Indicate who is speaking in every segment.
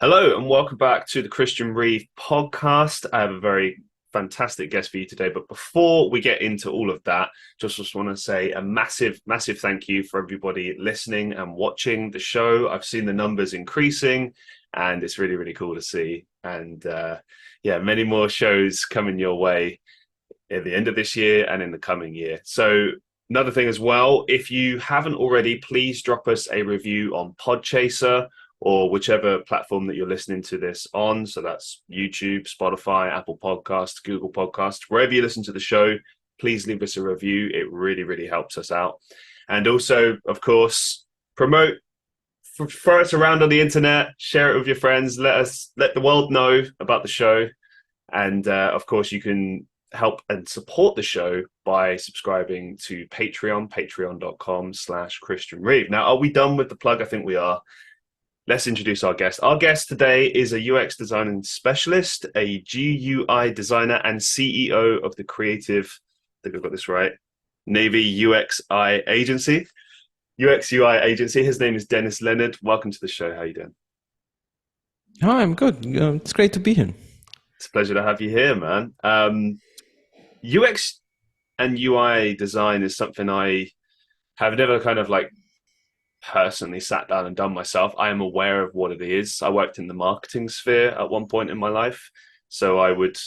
Speaker 1: Hello and welcome back to the Christian Reeve podcast. I have a very fantastic guest for you today. But before we get into all of that, just want to say a massive, massive thank you for everybody listening and watching the show. I've seen the numbers increasing and it's really, really cool to see. And many more shows coming your way at the end of this year and in the coming year. So another thing as well, if you haven't already, please drop us a review on Podchaser or whichever platform that you're listening to this on. So that's YouTube, Spotify, Apple Podcasts, Google Podcasts, wherever you listen to the show, please leave us a review. It really, really helps us out. And also, of course, promote, throw us around on the internet, share it with your friends, let the world know about the show. And of course, you can help and support the show by subscribing to patreon.com/Christian Reeve. Now, are we done with the plug? I think we are. Let's introduce our guest. Our guest today is a UX design specialist, a GUI designer, and CEO of the creative, I think I've got this right, Navy UX/UI agency. UX/UI agency. His name is Dennis Lenard. Welcome to the show. How are you doing?
Speaker 2: Hi, I'm good. It's great to be here.
Speaker 1: It's a pleasure to have you here, man. UX and UI design is something I have never kind of like personally sat down and done myself. I am aware of what it is. I worked in the marketing sphere at one point in my life. So I would,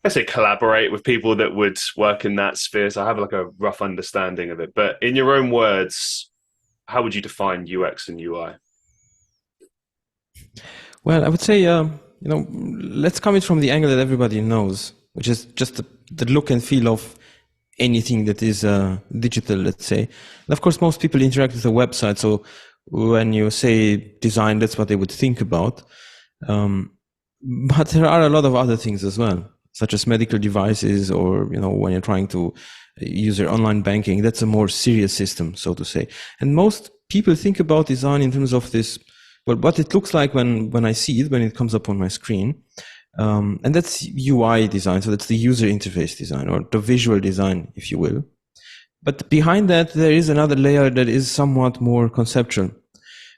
Speaker 1: let's say, collaborate with people that would work in that sphere. So I have like a rough understanding of it. But in your own words, how would you define UX and UI?
Speaker 2: Well, I would say, let's come it from the angle that everybody knows, which is just the look and feel of anything that is digital, let's say. And of course, most people interact with a website. So when you say design, that's what they would think about. But there are a lot of other things as well, such as medical devices, or, when you're trying to use your online banking, that's a more serious system, so to say. And most people think about design in terms of this, well, what it looks like when I see it, when it comes up on my screen. And that's UI design. So that's the user interface design, or the visual design, if you will. But behind that, there is another layer that is somewhat more conceptual.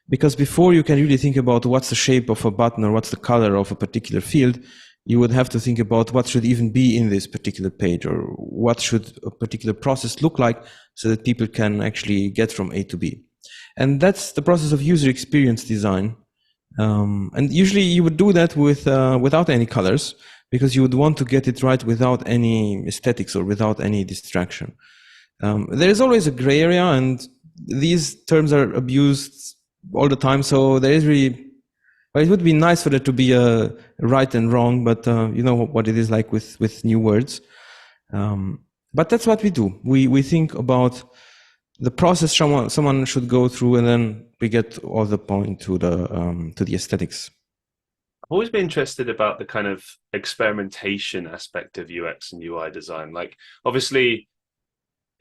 Speaker 2: Because before you can really think about what's the shape of a button or what's the color of a particular field, you would have to think about what should even be in this particular page, or what should a particular process look like so that people can actually get from A to B. And that's the process of user experience design. And usually you would do that without any colors, because you would want to get it right without any aesthetics or without any distraction. There is always a gray area, and these terms are abused all the time. So there is really, well, it would be nice for there to be a right and wrong, but you know what it is like with new words. But that's what we do. We think about the process someone should go through, and then we get all the point to the aesthetics.
Speaker 1: I've always been interested about the kind of experimentation aspect of UX and UI design. Like, obviously,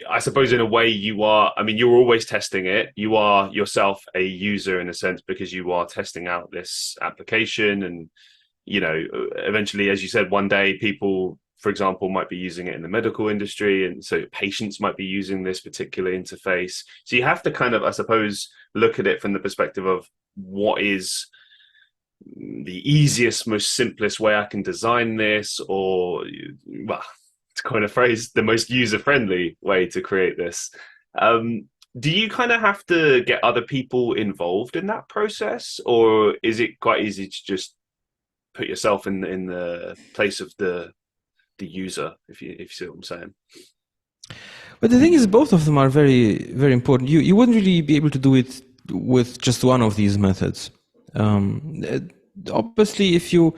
Speaker 1: I suppose in a way you're always testing it. You are yourself a user in a sense, because you are testing out this application. And, eventually, as you said, one day people, for example, might be using it in the medical industry. And so patients might be using this particular interface. So you have to kind of, I suppose, look at it from the perspective of what is the easiest, most simplest way I can design this, or, well, to coin a phrase, the most user-friendly way to create this. Do you kind of have to get other people involved in that process, or is it quite easy to just put yourself in the place of the user, if you see what I'm saying?
Speaker 2: But the thing is, both of them are very, very important. You wouldn't really be able to do it with just one of these methods. Obviously, if you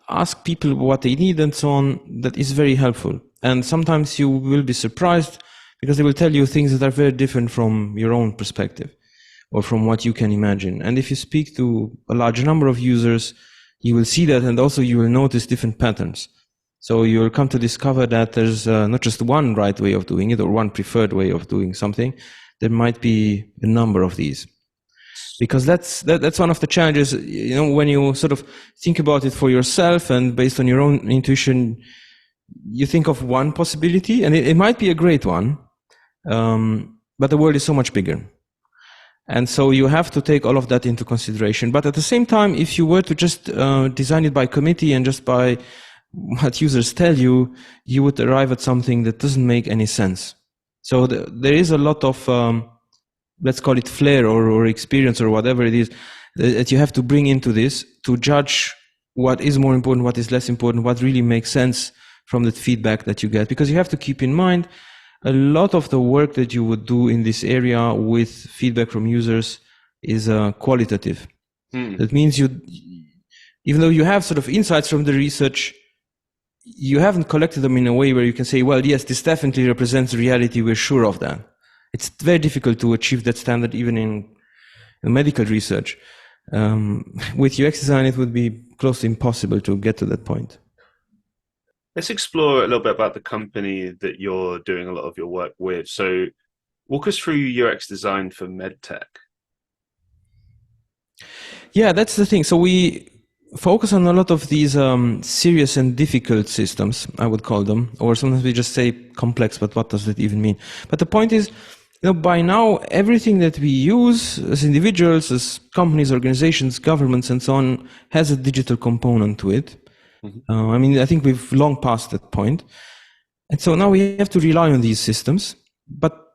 Speaker 2: ask people what they need and so on, that is very helpful. And sometimes you will be surprised, because they will tell you things that are very different from your own perspective or from what you can imagine. And if you speak to a large number of users, you will see that, and also you will notice different patterns. So you'll come to discover that there's not just one right way of doing it or one preferred way of doing something. There might be a number of these. Because that's one of the challenges, when you sort of think about it for yourself and based on your own intuition, you think of one possibility, and it might be a great one, but the world is so much bigger. And so you have to take all of that into consideration. But at the same time, if you were to just design it by committee and just by what users tell you, you would arrive at something that doesn't make any sense. So there is a lot of, let's call it flair or experience or whatever it is, that you have to bring into this to judge what is more important, what is less important, what really makes sense from the feedback that you get. Because you have to keep in mind, a lot of the work that you would do in this area with feedback from users is qualitative. That means even though you have sort of insights from the research, you haven't collected them in a way where you can say, well, yes, this definitely represents reality, we're sure of that. It's very difficult to achieve that standard even in medical research. With UX design, it would be close to impossible to get to that point.
Speaker 1: Let's explore a little bit about the company that you're doing a lot of your work with. So walk us through UX design for medtech.
Speaker 2: Yeah, that's the thing. So we focus on a lot of these serious and difficult systems, I would call them, or sometimes we just say complex, but what does that even mean? But the point is, by now, everything that we use as individuals, as companies, organizations, governments, and so on, has a digital component to it. I think we've long passed that point. And so now we have to rely on these systems. But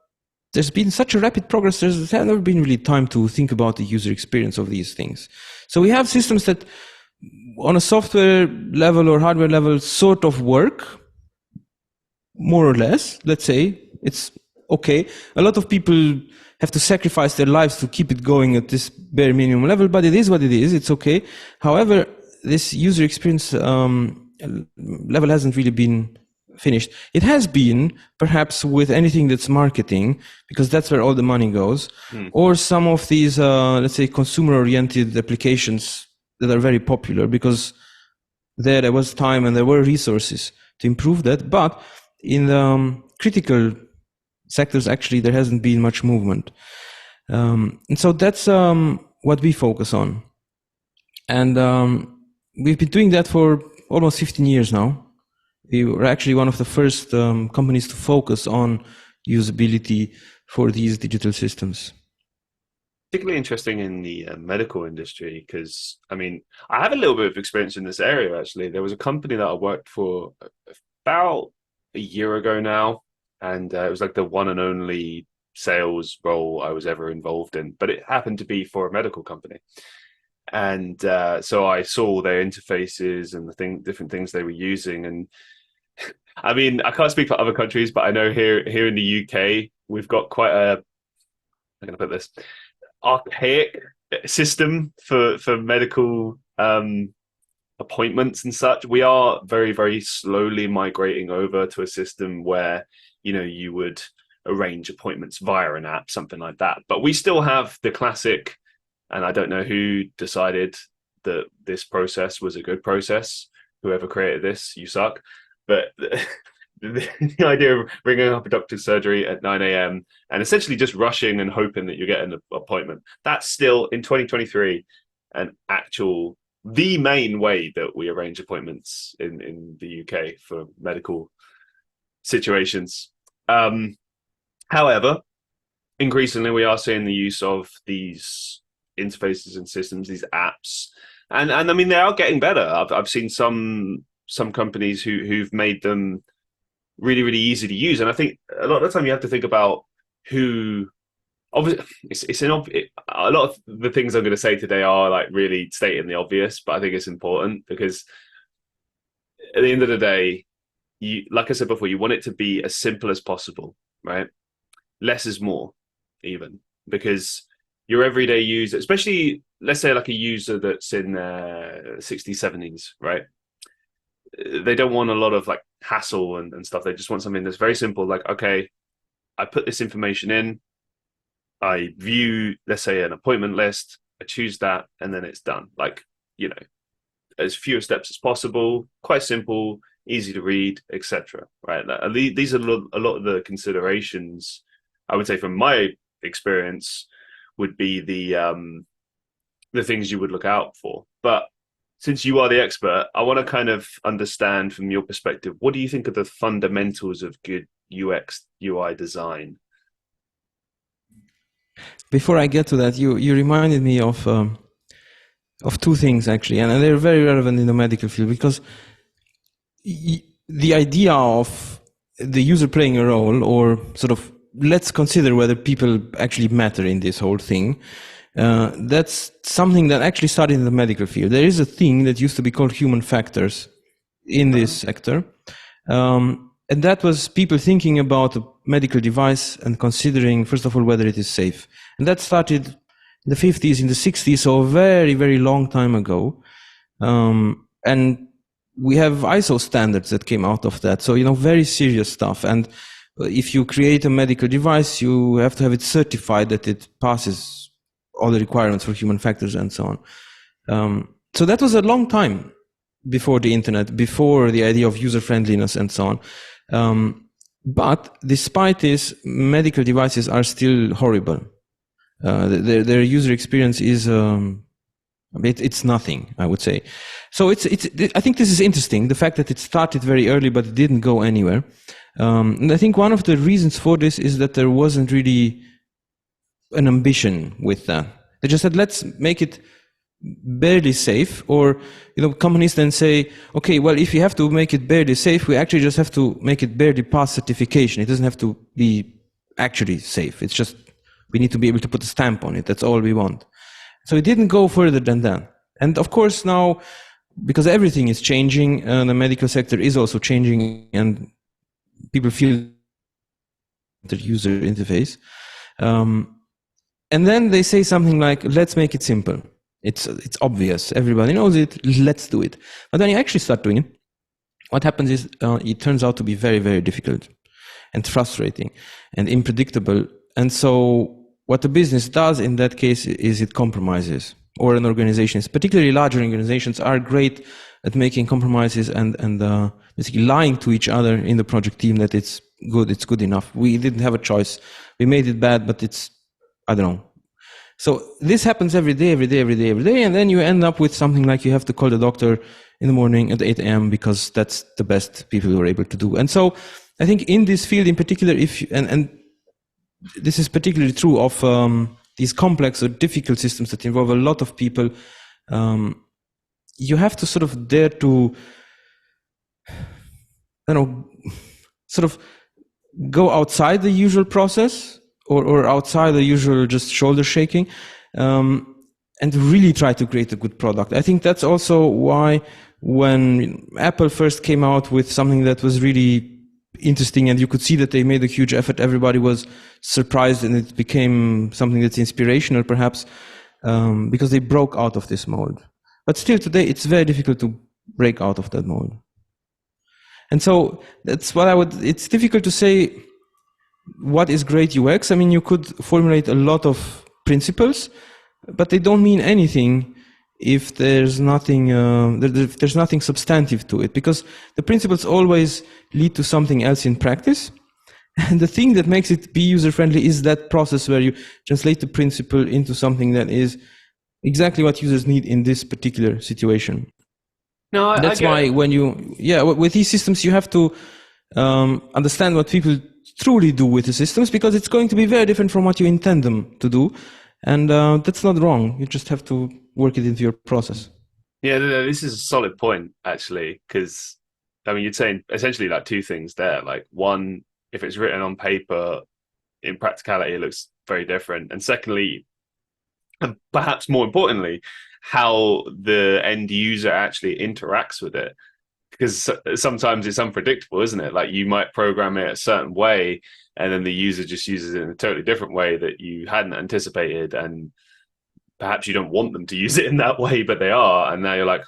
Speaker 2: there's been such a rapid progress, there's never been really time to think about the user experience of these things. So we have systems that, on a software level or hardware level, sort of work, more or less, let's say. It's okay. A lot of people have to sacrifice their lives to keep it going at this bare minimum level, but it is what it is. It's okay. However, this user experience level hasn't really been finished. It has been, perhaps, with anything that's marketing, because that's where all the money goes, or some of these, let's say, consumer-oriented applications that are very popular, because there was time and there were resources to improve that. But in the critical sectors, actually, there hasn't been much movement. And so that's what we focus on. And we've been doing that for almost 15 years now. We were actually one of the first companies to focus on usability for these digital systems.
Speaker 1: Particularly interesting in the medical industry, because I have a little bit of experience in this area. Actually, there was a company that I worked for about a year ago now, and it was like the one and only sales role I was ever involved in, but it happened to be for a medical company. And so I saw their interfaces and the different things they were using. And I can't speak for other countries, but I know here in the UK, we've got quite I'm going to put this, archaic system for medical appointments and such. We are very, very slowly migrating over to a system where, you would arrange appointments via an app, something like that. But we still have the classic, and I don't know who decided that this process was a good process. Whoever created this, you suck. But the idea of ringing up a doctor's surgery at 9 a.m. and essentially just rushing and hoping that you get an appointment, that's still, in 2023, the main way that we arrange appointments in the UK for medical situations. However, increasingly we are seeing the use of these interfaces and systems, these apps, and they are getting better. I've seen some companies who've made them really, really easy to use, and I think a lot of the time you have to think about who. Obviously, a lot of the things I'm going to say today are like really stating the obvious, but I think it's important because at the end of the day, like I said before, you want it to be as simple as possible, right? Less is more, even, because your everyday user, especially let's say like a user that's in their 60s, 70s, right? They don't want a lot of like hassle and stuff. They just want something that's very simple. Like, okay, I put this information in, I view, let's say, an appointment list, I choose that, and then it's done. Like, as few steps as possible, quite simple, easy to read, etc. Right? These are a lot of the considerations, I would say, from my experience, would be the things you would look out for. But since you are the expert, I want to kind of understand from your perspective, what do you think are the fundamentals of good UX UI design?
Speaker 2: Before I get to that, you reminded me of two things actually, and they're very relevant in the medical field because the idea of the user playing a role, or sort of let's consider whether people actually matter in this whole thing. That's something that actually started in the medical field. There is a thing that used to be called human factors in this sector. And that was people thinking about a medical device and considering, first of all, whether it is safe. And that started in the 50s, in the 60s, so a very, very long time ago. And we have ISO standards that came out of that. So, very serious stuff. And if you create a medical device, you have to have it certified that it passes all the requirements for human factors and so on. So that was a long time before the internet, before the idea of user friendliness and so on. But despite this, medical devices are still horrible. Their user experience is it's nothing, I would say. So I think this is interesting, the fact that it started very early but it didn't go anywhere. And I think one of the reasons for this is that there wasn't really an ambition with that. They just said, let's make it barely safe, or companies then say, okay, well, if you have to make it barely safe, we actually just have to make it barely pass certification. It doesn't have to be actually safe. It's just we need to be able to put a stamp on it. That's all we want. So it didn't go further than that. And of course now, because everything is changing, the medical sector is also changing, and people feel the user interface. And then they say something like, let's make it simple. It's obvious. Everybody knows it. Let's do it. But when you actually start doing it, what happens is it turns out to be very, very difficult and frustrating and unpredictable. And so what the business does in that case is it compromises, or an organization, particularly larger organizations, are great at making compromises and basically lying to each other in the project team that it's good enough. We didn't have a choice. We made it bad, but I don't know. So this happens every day, and then you end up with something like you have to call the doctor in the morning at 8 a.m. because that's the best people were able to do. And so I think in this field in particular, and this is particularly true of these complex or difficult systems that involve a lot of people, you have to sort of dare to, sort of go outside the usual process, or outside the usual just shoulder shaking, and really try to create a good product. I think that's also why when Apple first came out with something that was really interesting and you could see that they made a huge effort, everybody was surprised, and it became something that's inspirational perhaps, because they broke out of this mold. But still today it's very difficult to break out of that mold. And so that's what it's difficult to say what is great UX. I mean, you could formulate a lot of principles, but they don't mean anything if there's nothing there's nothing substantive to it, because the principles always lead to something else in practice. And the thing that makes it be user-friendly is that process where you translate the principle into something that is exactly what users need in this particular situation.
Speaker 1: No,
Speaker 2: that's why when with these systems, you have to understand what people truly do with the systems, because it's going to be very different from what you intend them to do. And that's not wrong. You just have to work it into your process.
Speaker 1: Yeah, this is a solid point, actually, because, I mean, you're saying essentially like two things there. Like, one, if it's written on paper, in practicality, it looks very different. And secondly, and perhaps more importantly, how the end user actually interacts with it. Because sometimes it's unpredictable, isn't it? Like, you might program it a certain way, and then the user just uses it in a totally different way that you hadn't anticipated, and perhaps you don't want them to use it in that way, but they are. And now you're like,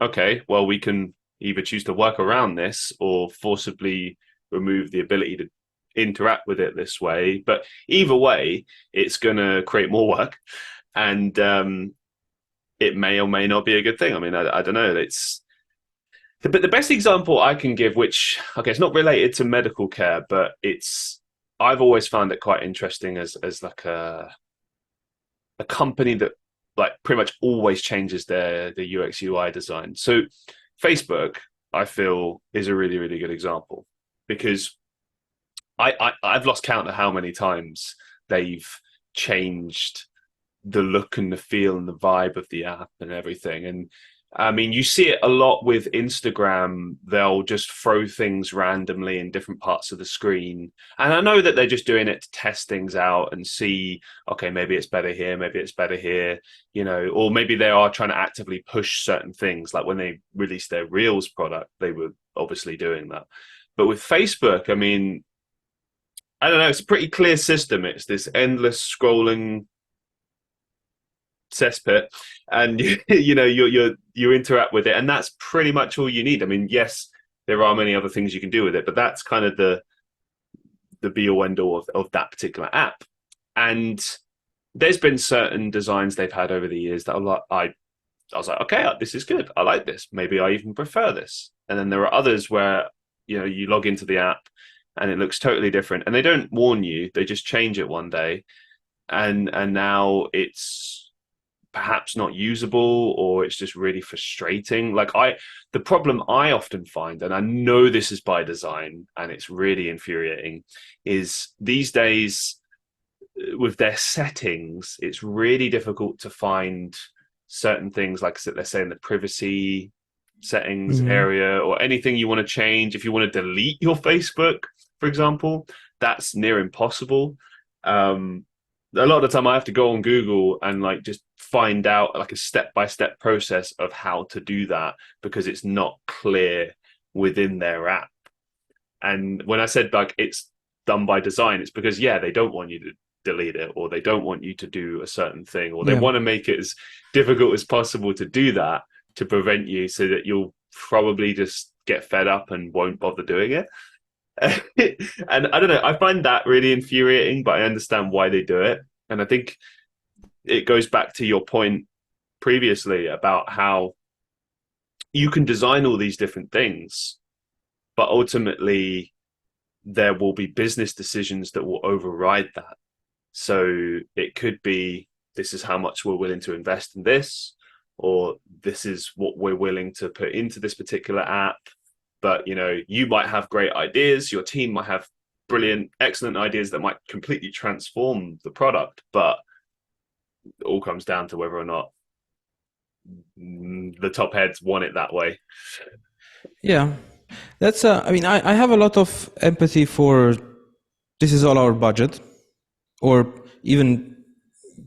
Speaker 1: okay, well, we can either choose to work around this or forcibly remove the ability to interact with it this way. But either way, it's going to create more work, and it may or may not be a good thing. I mean, I don't know. But the best example I can give, which, okay, it's not related to medical care, but I've always found it quite interesting as like a company that like pretty much always changes the UX UI design. So Facebook, I feel, is a really, really good example, because I've lost count of how many times they've changed the look and the feel and the vibe of the app and everything. And I mean, you see it a lot with Instagram. They'll just throw things randomly in different parts of the screen. And I know that they're just doing it to test things out and see, okay, maybe it's better here, maybe it's better here, or maybe they are trying to actively push certain things. Like when they released their Reels product, they were obviously doing that. But with Facebook, I mean, I don't know, it's a pretty clear system. It's this endless scrolling cesspit, and you interact with it, and that's pretty much all you need. I mean, yes, there are many other things you can do with it, but that's kind of the be all end all of that particular app. And there's been certain designs they've had over the years that I was like, okay, this is good. I like this. Maybe I even prefer this. And then there are others where you log into the app and it looks totally different, and they don't warn you. They just change it one day, and now it's perhaps not usable, or it's just really frustrating. The problem I often find, and I know this is by design and it's really infuriating, is these days with their settings, it's really difficult to find certain things, like let's say in the privacy settings area, or anything you want to change. If you want to delete your Facebook, for example, that's near impossible. A lot of the time I have to go on Google and just find out a step-by-step process of how to do that, because it's not clear within their app. And when I said it's done by design, it's because they don't want you to delete it, or they don't want you to do a certain thing, or they want to make it as difficult as possible to do that, to prevent you, so that you'll probably just get fed up and won't bother doing it. And I don't know, I find that really infuriating, but I understand why they do it. And I think it goes back to your point previously about how you can design all these different things, but ultimately there will be business decisions that will override that. So it could be, this is how much we're willing to invest in this, or this is what we're willing to put into this particular app. But you might have great ideas, your team might have brilliant, excellent ideas that might completely transform the product, but it all comes down to whether or not the top heads want it that way.
Speaker 2: Yeah, that's. I mean, I have a lot of empathy for, this is all our budget, or even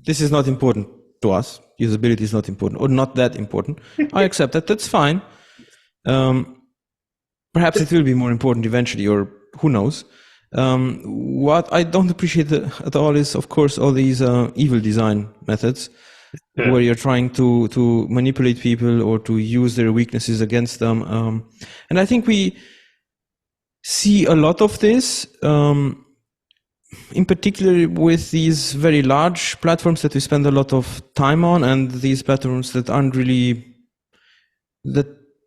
Speaker 2: this is not important to us. Usability is not important, or not that important. I accept that. That's fine. Perhaps it will be more important eventually, or who knows. What I don't appreciate at all is, of course, all these evil design methods where you're trying to manipulate people or to use their weaknesses against them. And I think we see a lot of this, in particular with these very large platforms that we spend a lot of time on, and these platforms that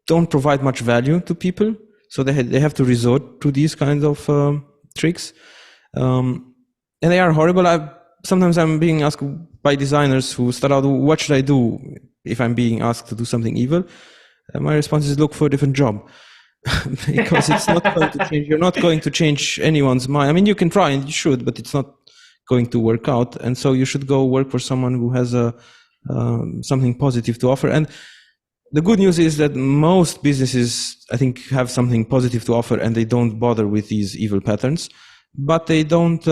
Speaker 2: don't provide much value to people. So they have to resort to these kinds of tricks, and they are horrible. Sometimes I'm being asked by designers who start out, what should I do if I'm being asked to do something evil? My response is, look for a different job. Because it's not going to change. You're not going to change anyone's mind. I mean, you can try and you should, but it's not going to work out. And so you should go work for someone who has something positive to offer. And the good news is that most businesses, I think, have something positive to offer, and they don't bother with these evil patterns. But they don't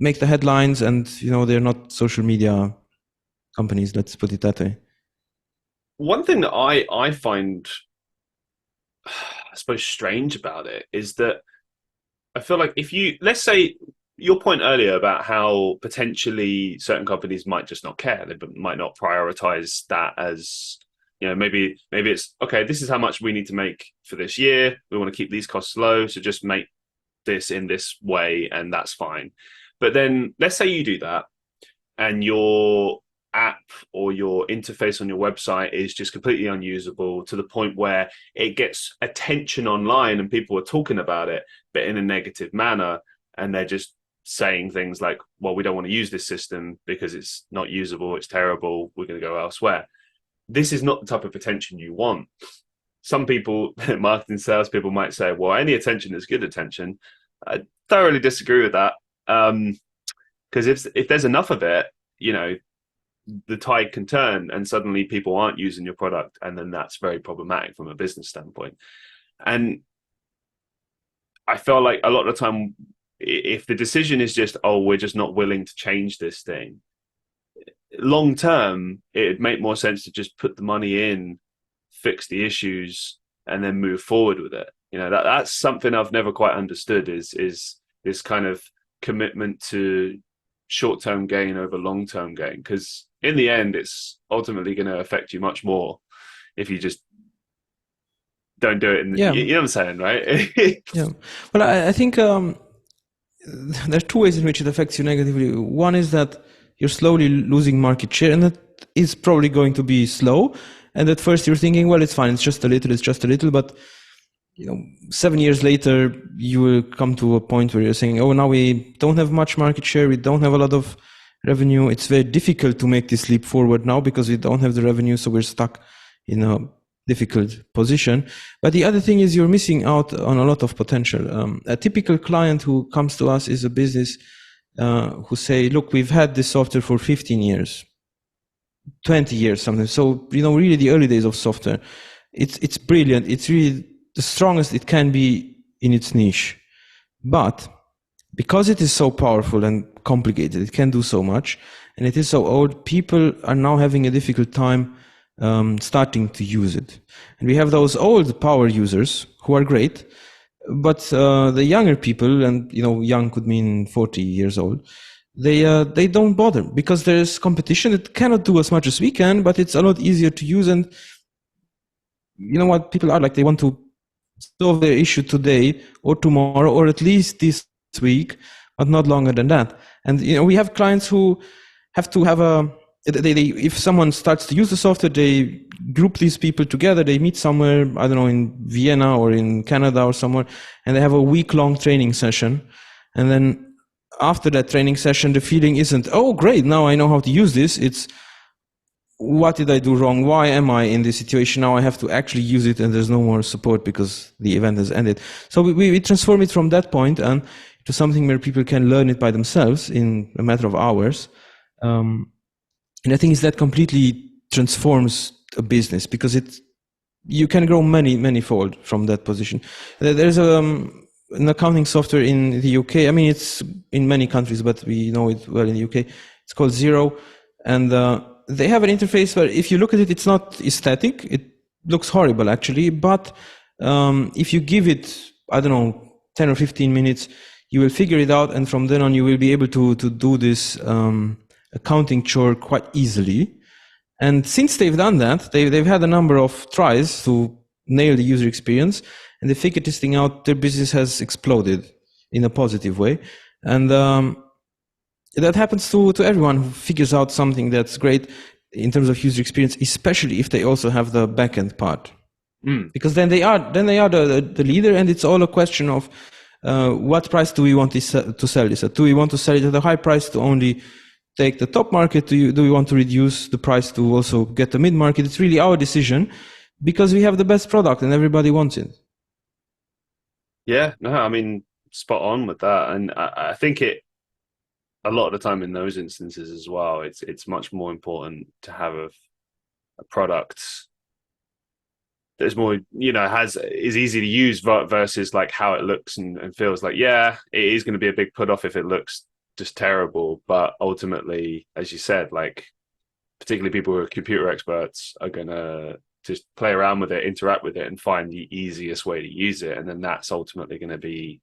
Speaker 2: make the headlines, and they're not social media companies. Let's put it that way.
Speaker 1: One thing that I find, I suppose, strange about it is that I feel like let's say your point earlier about how potentially certain companies might just not care, they might not prioritize that as, maybe it's, okay, this is how much we need to make for this year. We want to keep these costs low, so just make this in this way, and that's fine. But then let's say you do that, and your app or your interface on your website is just completely unusable, to the point where it gets attention online and people are talking about it, but in a negative manner. And they're just saying things like, well, we don't want to use this system because it's not usable, it's terrible, we're going to go elsewhere. This is not the type of attention you want. Some people, marketing sales people, might say, well, any attention is good attention. I thoroughly disagree with that. Because if there's enough of it, you know, the tide can turn and suddenly people aren't using your product, and then that's very problematic from a business standpoint. And I feel like a lot of the time, if the decision is just, oh, we're just not willing to change this thing, long term, it'd make more sense to just put the money in, fix the issues, and then move forward with it. You know, that's something I've never quite understood is this kind of commitment to short term gain over long term gain. Because in the end, it's ultimately going to affect you much more if you just don't do it.
Speaker 2: Yeah,
Speaker 1: You know what I'm saying, right?
Speaker 2: yeah. Well, I think there are two ways in which it affects you negatively. One is that you're slowly losing market share, and that is probably going to be slow. And at first you're thinking, well, it's fine, it's just a little. But 7 years later, you will come to a point where you're saying, oh, now we don't have much market share, we don't have a lot of revenue. It's very difficult to make this leap forward now because we don't have the revenue, so we're stuck in a difficult position. But the other thing is you're missing out on a lot of potential. A typical client who comes to us is a business who say, look, we've had this software for 15 years, 20 years, something. So, really the early days of software. It's brilliant. It's really the strongest it can be in its niche. But because it is so powerful and complicated, it can do so much, and it is so old, people are now having a difficult time starting to use it. And we have those old power users who are great, but the younger people, and young could mean 40 years old, they don't bother because there's competition. It cannot do as much as we can, but it's a lot easier to use. And you know what people are like? They want to solve their issue today or tomorrow or at least this week, but not longer than that. And we have clients who have to have if someone starts to use the software, they group these people together, they meet somewhere, I don't know, in Vienna or in Canada or somewhere, and they have a week-long training session. And then after that training session, the feeling isn't, oh, great, now I know how to use this. It's, what did I do wrong? Why am I in this situation? Now I have to actually use it, and there's no more support because the event has ended. So we transform it from that point and to something where people can learn it by themselves in a matter of hours. And I think that completely transforms a business because you can grow many fold from that position. There's an accounting software in the UK. I mean, it's in many countries, but we know it well in the UK. It's called Xero, and they have an interface where if you look at it, it's not aesthetic. It looks horrible actually, but if you give it, I don't know, 10 or 15 minutes, you will figure it out, and from then on you will be able to do this accounting chore quite easily. And since they've done that, they've had a number of tries to nail the user experience, and they figured this thing out. Their business has exploded in a positive way. And that happens to everyone who figures out something that's great in terms of user experience, especially if they also have the backend part. Because then they are the leader, and it's all a question of what price do we want to sell this at? Do we want to sell it at a high price to only take the top market? Do we want to reduce the price to also get the mid market? It's really our decision because we have the best product and everybody wants it.
Speaker 1: Yeah, no, I mean, spot on with that. And I think a lot of the time in those instances as well, it's much more important to have a product that's more, is easy to use versus like how it looks and feels. Like, yeah, it is going to be a big put off if it looks just terrible, but ultimately, as you said, like particularly people who are computer experts are gonna just play around with it, interact with it, and find the easiest way to use it, and then that's ultimately going to be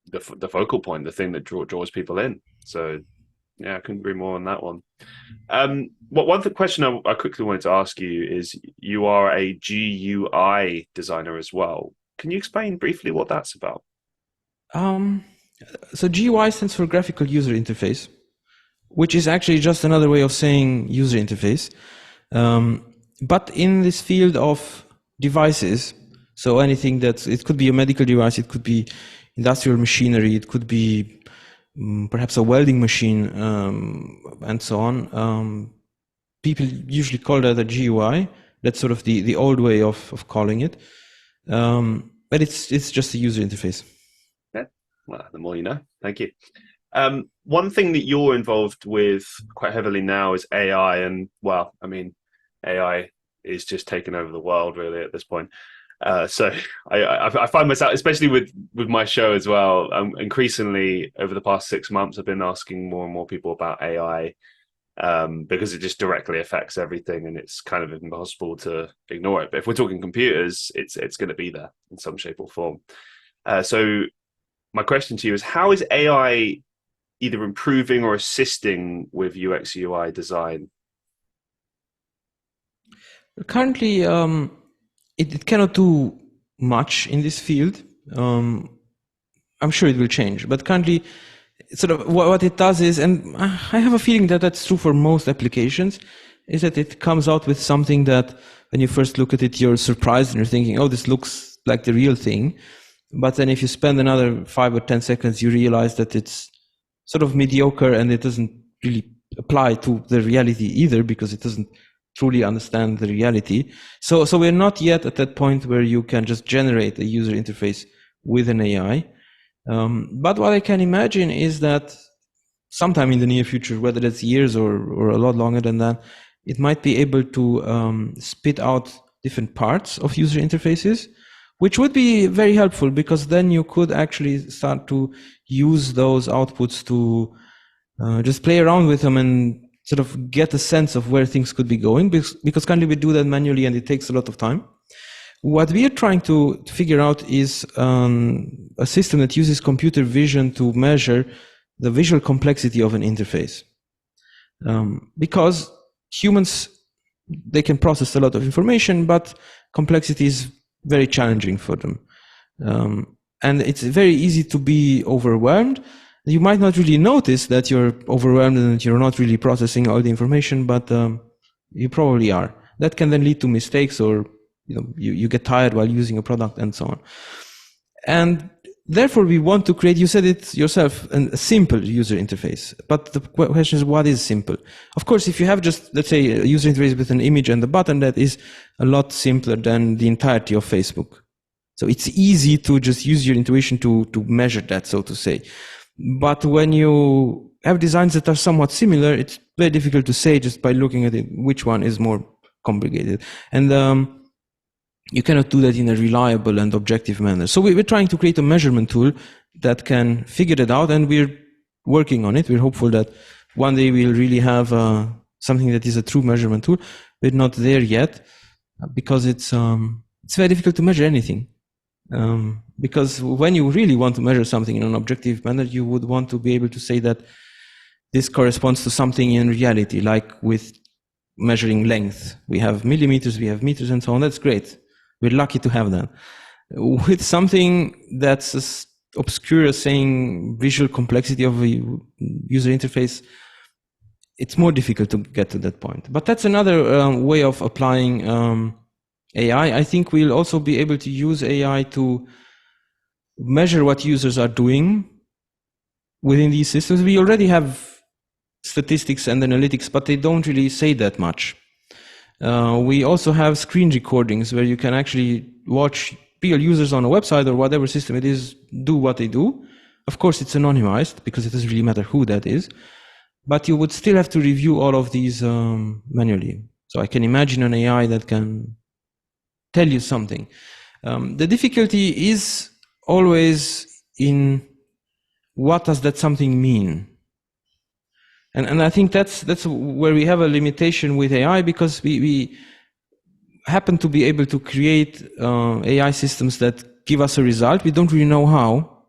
Speaker 1: the focal point, the thing that draws people in. So yeah, I couldn't agree more on that one. One question I quickly wanted to ask you is, you are a GUI designer as well. Can you explain briefly what that's about?
Speaker 2: So GUI stands for graphical user interface, which is actually just another way of saying user interface. But in this field of devices, so anything it could be a medical device, it could be industrial machinery, it could be perhaps a welding machine, and so on. People usually call that a GUI. That's sort of the old way of calling it. But it's just a user interface.
Speaker 1: Yeah. Well, the more you know. Thank you. one thing that you're involved with quite heavily now is AI, and well, I mean, AI is just taking over the world really at this point. So I find myself, especially with my show as well, increasingly over the past 6 months, I've been asking more and more people about AI, because it just directly affects everything, and it's kind of impossible to ignore it. But if we're talking computers, it's going to be there in some shape or form. So my question to you is, how is AI either improving or assisting with UX UI design?
Speaker 2: Currently, it cannot do much in this field. I'm sure it will change, but currently, sort of what it does is, and I have a feeling that that's true for most applications, is that it comes out with something that when you first look at it, you're surprised and you're thinking, oh, this looks like the real thing. But then if you spend another 5 or 10 seconds, you realize that it's sort of mediocre and it doesn't really apply to the reality either, because it doesn't truly understand the reality. So we're not yet at that point where you can just generate a user interface with an AI. But what I can imagine is that sometime in the near future, whether that's years or a lot longer than that, it might be able to spit out different parts of user interfaces, which would be very helpful, because then you could actually start to use those outputs to just play around with them and sort of get a sense of where things could be going, because currently we do that manually and it takes a lot of time. What we are trying to figure out is a system that uses computer vision to measure the visual complexity of an interface. Because humans, they can process a lot of information, but complexity is very challenging for them. And it's very easy to be overwhelmed. You might not really notice that you're overwhelmed and that you're not really processing all the information, but you probably are. That can then lead to mistakes, or you get tired while using a product and so on. And therefore we want to create, you said it yourself, a simple user interface. But the question is, what is simple? Of course, if you have just, let's say, a user interface with an image and a button, that is a lot simpler than the entirety of Facebook. So it's easy to just use your intuition to measure that, so to say. But when you have designs that are somewhat similar, it's very difficult to say just by looking at it which one is more complicated. And you cannot do that in a reliable and objective manner. So we're trying to create a measurement tool that can figure that out, and we're working on it. We're hopeful that one day we'll really have something that is a true measurement tool. We're not there yet, because it's very difficult to measure anything. Because when you really want to measure something in an objective manner, you would want to be able to say that this corresponds to something in reality, like with measuring length. We have millimeters, we have meters, and so on. That's great. We're lucky to have that. With something that's as obscure as saying visual complexity of a user interface, it's more difficult to get to that point. But that's another way of applying AI. I think we'll also be able to use AI to measure what users are doing within these systems. We already have statistics and analytics, but they don't really say that much. We also have screen recordings where you can actually watch real users on a website or whatever system it is do what they do. Of course, it's anonymized because it doesn't really matter who that is, but you would still have to review all of these manually. So I can imagine an AI that can tell you something. The difficulty is always in what does that something mean? And I think that's where we have a limitation with AI, because we happen to be able to create AI systems that give us a result. We don't really know how.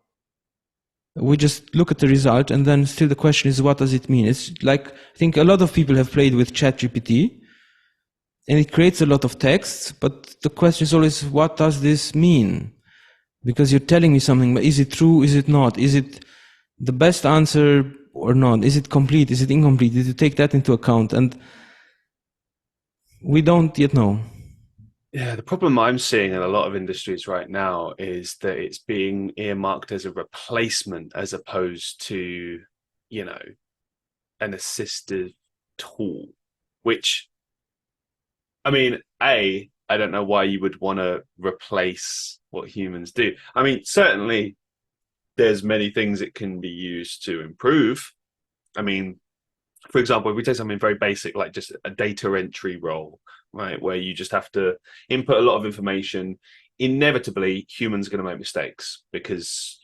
Speaker 2: We just look at the result, and then still the question is, what does it mean? It's like, I think a lot of people have played with ChatGPT, and it creates a lot of text, but the question is always, what does this mean? Because you're telling me something, but is it true? Is it not? Is it the best answer or not? Is it complete? Is it incomplete? Did you take that into account? And we don't yet know.
Speaker 1: Yeah, the problem I'm seeing in a lot of industries right now is that it's being earmarked as a replacement as opposed to, an assistive tool, which, I mean, I don't know why you would want to replace what humans do. I mean, certainly there's many things it can be used to improve, I mean, for example, if we take something very basic, like just a data entry role, right, where you just have to input a lot of information, inevitably humans are going to make mistakes because,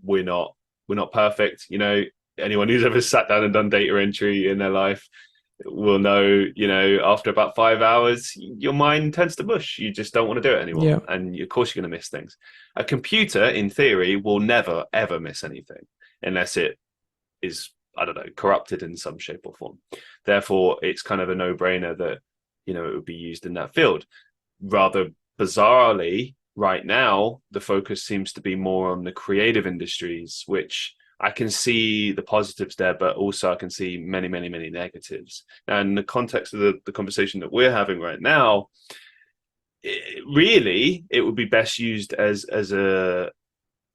Speaker 1: we're not perfect. Anyone who's ever sat down and done data entry in their life will know, after about 5 hours, your mind tends to mush. You just don't want to do it anymore.
Speaker 2: Yeah.
Speaker 1: And of course, you're going to miss things. A computer, in theory, will never, ever miss anything unless it is, I don't know, corrupted in some shape or form. Therefore, it's kind of a no-brainer that, it would be used in that field. Rather bizarrely, right now, the focus seems to be more on the creative industries, which I can see the positives there, but also I can see many, many, many negatives. Now, in the context of the conversation that we're having right now, it would be best used as a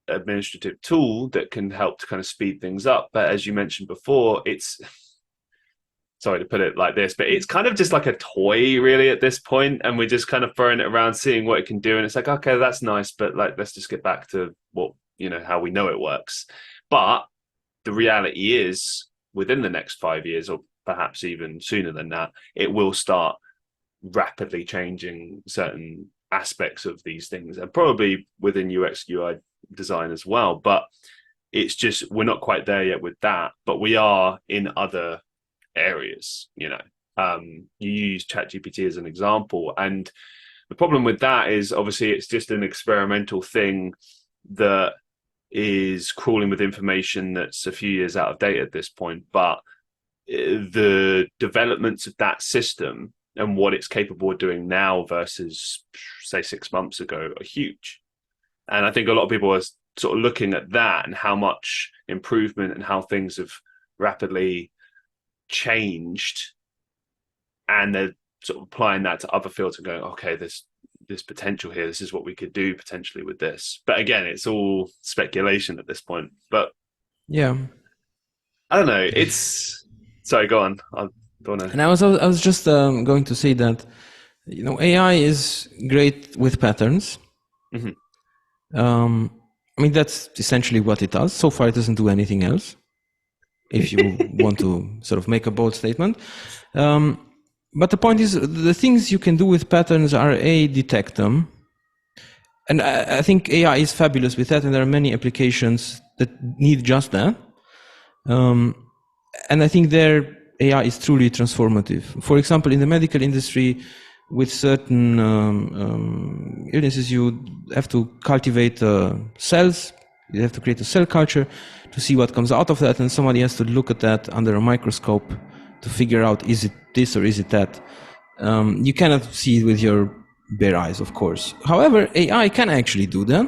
Speaker 1: administrative tool that can help to kind of speed things up. But as you mentioned before, it's, sorry to put it like this, but it's kind of just like a toy really at this point, and we're just kind of throwing it around, seeing what it can do, and it's like, okay, that's nice, but like, let's just get back to what, how we know it works. But the reality is, within the next 5 years, or perhaps even sooner than that, it will start rapidly changing certain aspects of these things, and probably within UX UI design as well. But it's just, we're not quite there yet with that, but we are in other areas. You use ChatGPT as an example, and the problem with that is obviously it's just an experimental thing that is crawling with information that's a few years out of date at this point. But the developments of that system and what it's capable of doing now versus, say, 6 months ago are huge. And I think a lot of people are sort of looking at that and how much improvement and how things have rapidly changed, and they're sort of applying that to other fields and going, okay, there's potential here. This is what we could do potentially with this. But again, it's all speculation at this point. But
Speaker 2: Yeah.
Speaker 1: I don't know. Sorry, go on. I don't know.
Speaker 2: And I was just going to say that, AI is great with patterns.
Speaker 1: Mhm.
Speaker 2: I mean, that's essentially what it does. So far, it doesn't do anything else, if you want to sort of make a bold statement. But the point is, the things you can do with patterns are detect them. And I think AI is fabulous with that, and there are many applications that need just that. And I think their AI is truly transformative. For example, in the medical industry, with certain illnesses, you have to cultivate cells. You have to create a cell culture to see what comes out of that, and somebody has to look at that under a microscope to figure out, is it this or is it that? You cannot see it with your bare eyes, of course. However, AI can actually do that.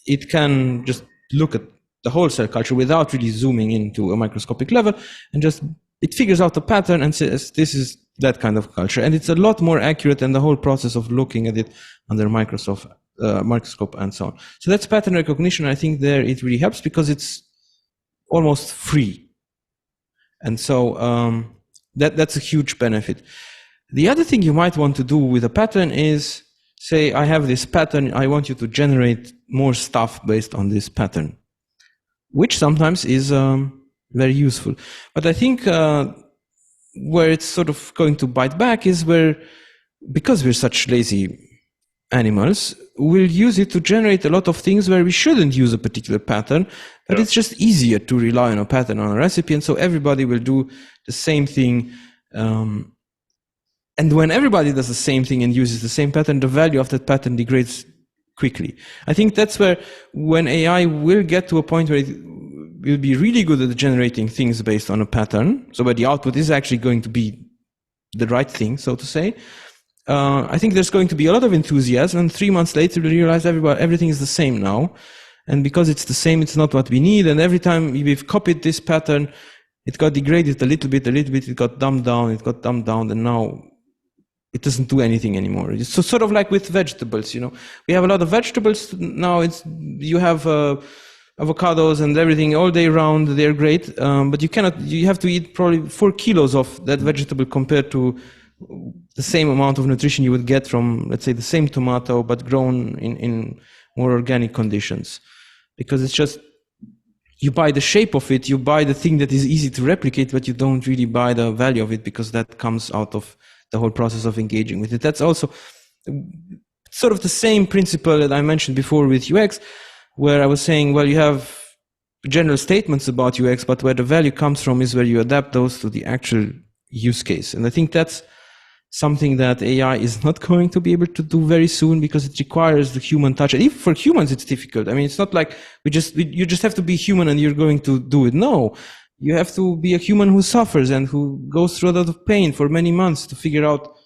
Speaker 2: It can just look at the whole cell culture without really zooming into a microscopic level, and just it figures out the pattern and says, this is that kind of culture. And it's a lot more accurate than the whole process of looking at it under a microscope and so on. So that's pattern recognition. I think there it really helps because it's almost free. And so that's a huge benefit. The other thing you might want to do with a pattern is say, I have this pattern, I want you to generate more stuff based on this pattern, which sometimes is very useful. But I think where it's sort of going to bite back is where, because we're such lazy animals, we'll use it to generate a lot of things where we shouldn't use a particular pattern, but it's just easier to rely on a pattern on a recipe, and so everybody will do the same thing. And when everybody does the same thing and uses the same pattern, the value of that pattern degrades quickly. I think that's where, when AI will get to a point where it will be really good at generating things based on a pattern, so where the output is actually going to be the right thing, so to say, I think there's going to be a lot of enthusiasm, and 3 months later we realize everything is the same now. And because it's the same, it's not what we need. And every time we've copied this pattern, it got degraded a little bit, it got dumbed down, and now it doesn't do anything anymore. It's so sort of like with vegetables, we have a lot of vegetables now. You have avocados and everything all day round. They're great, but you have to eat probably 4 kilos of that vegetable compared to the same amount of nutrition you would get from, let's say, the same tomato, but grown in more organic conditions. Because it's just, you buy the shape of it, you buy the thing that is easy to replicate, but you don't really buy the value of it, because that comes out of the whole process of engaging with it. That's also sort of the same principle that I mentioned before with UX, where I was saying, well, you have general statements about UX, but where the value comes from is where you adapt those to the actual use case. And I think that's something that AI is not going to be able to do very soon, because it requires the human touch. And even for humans, it's difficult. I mean, it's not like you just have to be human and you're going to do it. No, you have to be a human who suffers and who goes through a lot of pain for many months to figure out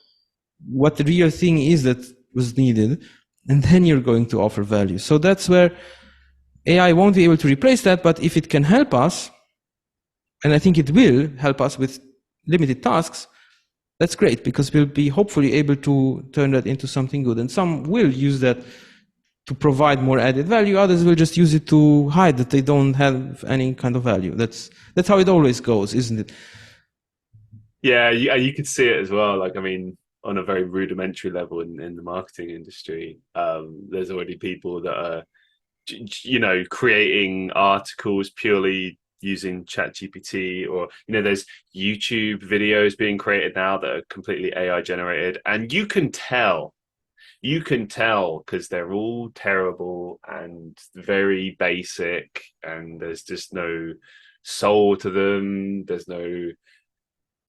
Speaker 2: what the real thing is that was needed. And then you're going to offer value. So that's where AI won't be able to replace that. But if it can help us, and I think it will help us with limited tasks, that's great, because we'll be hopefully able to turn that into something good. And some will use that to provide more added value. Others will just use it to hide that they don't have any kind of value. That's how it always goes, isn't it?
Speaker 1: Yeah, you could see it as well. Like, I mean, on a very rudimentary level in the marketing industry, there's already people that are, creating articles purely using ChatGPT, or there's YouTube videos being created now that are completely AI generated, and you can tell because they're all terrible and very basic, and there's just no soul to them.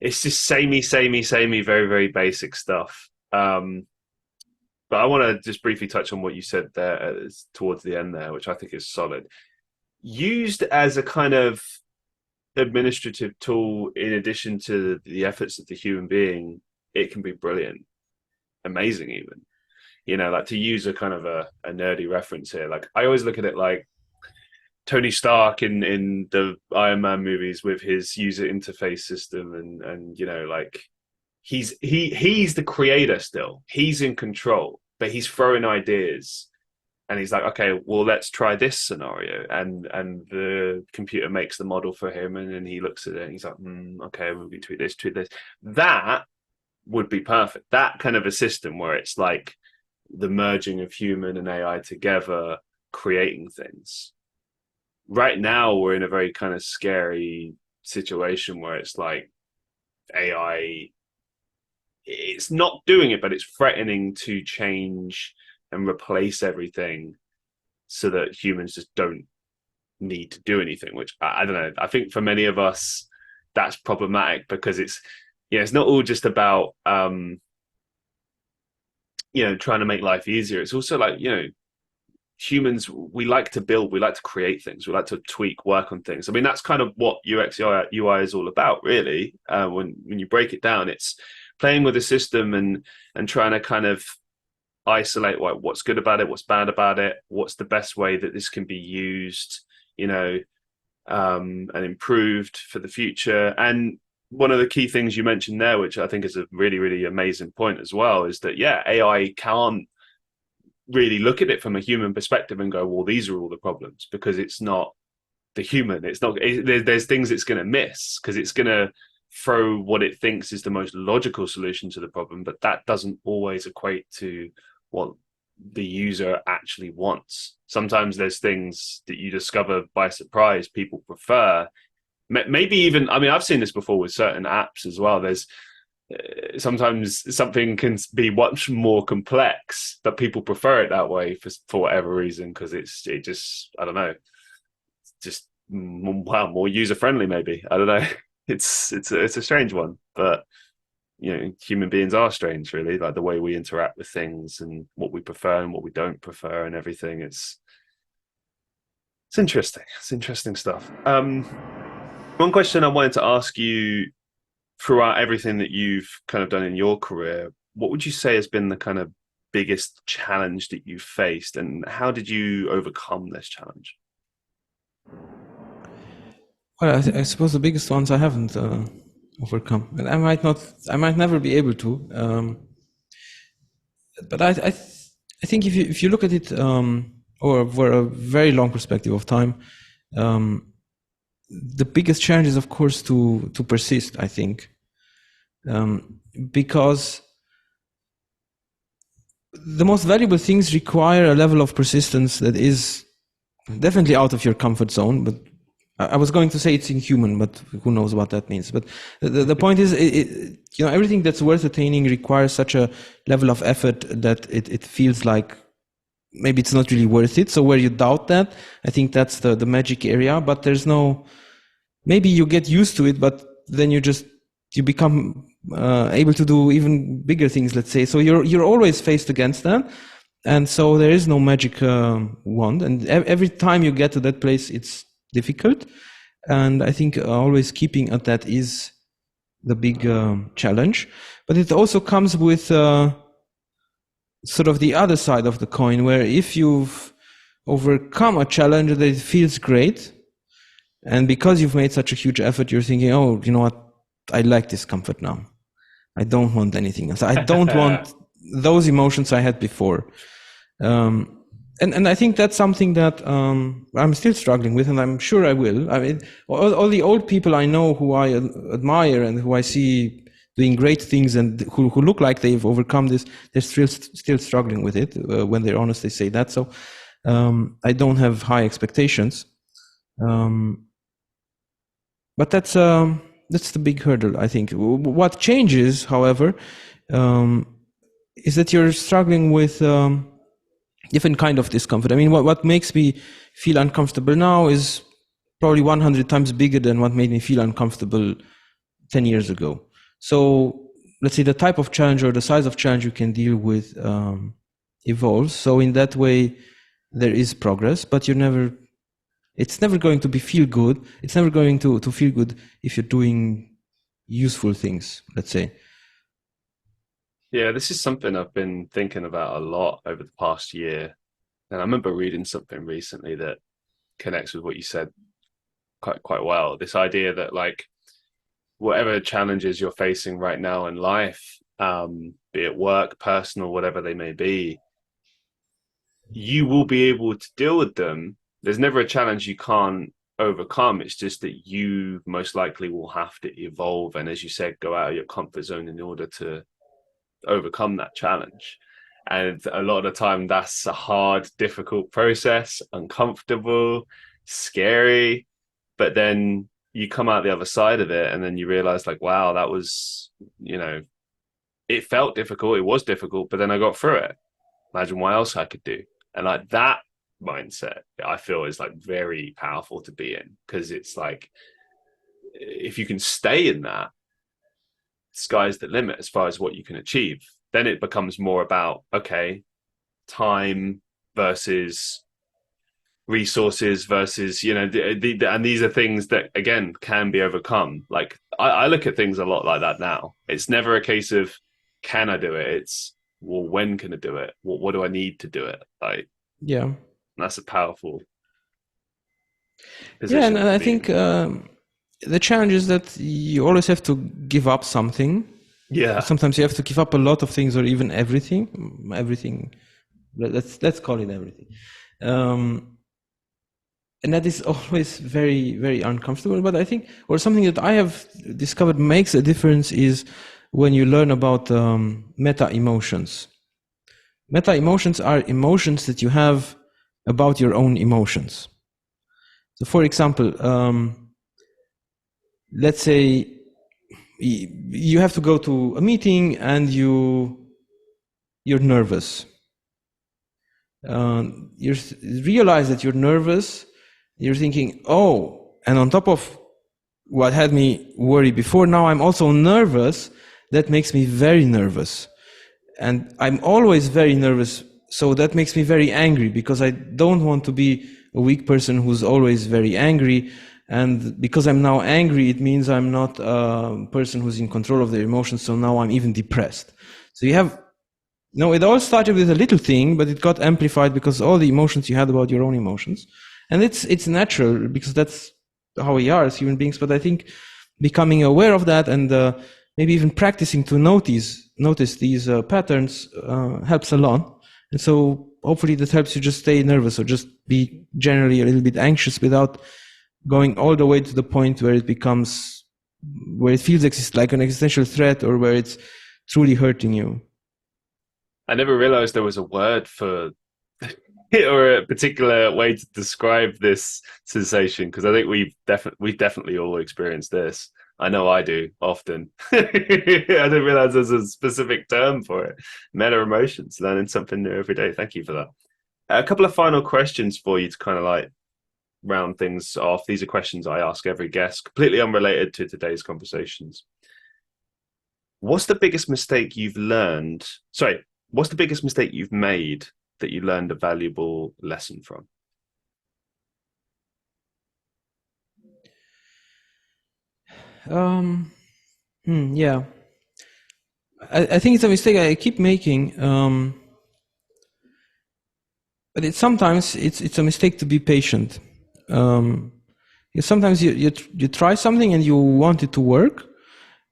Speaker 1: It's just samey, very, very basic stuff. But I want to just briefly touch on what you said there towards the end there, which I think is solid. Used as a kind of administrative tool in addition to the efforts of the human being, it can be brilliant, amazing even. Like, to use a kind of a nerdy reference here, like I always look at it like Tony Stark in the Iron Man movies with his user interface system, and like he's the creator still, he's in control, but he's throwing ideas. And he's like, okay, well, let's try this scenario. And the computer makes the model for him. And then he looks at it and he's like, okay, we'll tweak this. That would be perfect. That kind of a system where it's like the merging of human and AI together, creating things. Right now, we're in a very kind of scary situation where it's like AI, it's not doing it, but it's threatening to change and replace everything so that humans just don't need to do anything, which I don't know. I think for many of us, that's problematic, because it's not all just about, trying to make life easier. It's also like, humans, we like to build, we like to create things, we like to tweak, work on things. I mean, that's kind of what UX UI is all about, really. When you break it down, it's playing with the system and trying to kind of isolate what's good about it, what's bad about it, what's the best way that this can be used, and improved for the future. And one of the key things you mentioned there, which I think is a really, really amazing point as well, is that AI can't really look at it from a human perspective and go, well, these are all the problems, because it's not the human. There's things it's going to miss, because it's going to throw what it thinks is the most logical solution to the problem, but that doesn't always equate to what the user actually wants. Sometimes there's things that you discover by surprise people prefer. Maybe even, I mean, I've seen this before with certain apps as well. There's sometimes something can be much more complex, but people prefer it that way for whatever reason, because it just, I don't know, just more user friendly. Maybe, I don't know. It's a strange one, but human beings are strange, really. Like the way we interact with things and what we prefer and what we don't prefer and everything. It's interesting. It's interesting stuff. One question I wanted to ask you, throughout everything that you've kind of done in your career, what would you say has been the kind of biggest challenge that you've faced, and how did you overcome this challenge?
Speaker 2: Well, I suppose the biggest ones I haven't overcome, and I might never be able to. But I think if you look at it, or for a very long perspective of time, the biggest challenge is, of course, to persist. I think, because the most valuable things require a level of persistence that is definitely out of your comfort zone, but I was going to say it's inhuman, but who knows what that means. But the point is, everything that's worth attaining requires such a level of effort that it feels like maybe it's not really worth it. So where you doubt that, I think that's the magic area. But there's no, maybe you get used to it, but then you become able to do even bigger things, let's say. So you're always faced against that. And so there is no magic wand. And every time you get to that place, it's difficult. And I think always keeping at that is the big challenge. But it also comes with sort of the other side of the coin, where if you've overcome a challenge that it feels great, and because you've made such a huge effort, you're thinking, oh, you know what? I like this comfort now. I don't want anything else. I don't want those emotions I had before. And I think that's something that I'm still struggling with, and I'm sure I will. I mean, all the old people I know who I admire and who I see doing great things and who look like they've overcome this, they're still struggling with it. When they're honest, they say that. So I don't have high expectations. But that's the big hurdle, I think. What changes, however, is that you're struggling with different kind of discomfort. I mean, what makes me feel uncomfortable now is probably 100 times bigger than what made me feel uncomfortable 10 years ago. So let's say the type of challenge or the size of challenge you can deal with evolves. So in that way, there is progress, but it's never going to feel good. It's never going to feel good if you're doing useful things, let's say.
Speaker 1: Yeah, this is something I've been thinking about a lot over the past year. And I remember reading something recently that connects with what you said quite well. This idea that like whatever challenges you're facing right now in life, be it work, personal, whatever they may be, you will be able to deal with them. There's never a challenge you can't overcome. It's just that you most likely will have to evolve and, as you said, go out of your comfort zone in order to overcome that challenge. And a lot of the time that's a hard, difficult process, uncomfortable, scary, but then you come out the other side of it and then you realize like, wow, that was, it felt difficult, it was difficult, but then I got through it. Imagine what else I could do. And like that mindset, I feel, is like very powerful to be in, because it's like if you can stay in that, sky's the limit as far as what you can achieve. Then it becomes more about, okay, time versus resources versus, and these are things that, again, can be overcome. Like I look at things a lot like that now. It's never a case of, can I do it? It's, well, when can I do it? What do I need to do it? Like,
Speaker 2: Yeah.
Speaker 1: That's a powerful
Speaker 2: Yeah,
Speaker 1: position.
Speaker 2: and I think the challenge is that you always have to give up something.
Speaker 1: Yeah.
Speaker 2: Sometimes you have to give up a lot of things, or even everything. Everything. Let's call it everything. And that is always very, very uncomfortable. But I think, or something that I have discovered makes a difference, is when you learn about meta emotions. Meta emotions are emotions that you have about your own emotions. So, for example, let's say you have to go to a meeting and you're nervous. You realize that you're nervous. You're thinking, oh, and on top of what had me worry before, now I'm also nervous. That makes me very nervous. And I'm always very nervous. So that makes me very angry, because I don't want to be a weak person who's always very angry. And because I'm now angry, it means I'm not a person who's in control of their emotions. So now I'm even depressed. So you have, it all started with a little thing, but it got amplified because all the emotions you had about your own emotions. And it's natural, because that's how we are as human beings. But I think becoming aware of that and maybe even practicing to notice these patterns helps a lot. And so hopefully that helps you just stay nervous, or just be generally a little bit anxious without going all the way to the point where it feels like an existential threat, or where it's truly hurting you.
Speaker 1: I never realized there was a word for or a particular way to describe this sensation? Because I think we've definitely all experienced this. I know I do often. I didn't realize there's a specific term for it. Meta emotions, learning something new every day. Thank you for that. A couple of final questions for you to kind of like round things off. These are questions I ask every guest, completely unrelated to today's conversations. What's the biggest mistake you've learned? Sorry, what's the biggest mistake you've made that you learned a valuable lesson from?
Speaker 2: Yeah, I think it's a mistake I keep making. But sometimes it's a mistake to be patient. Sometimes you try something and you want it to work,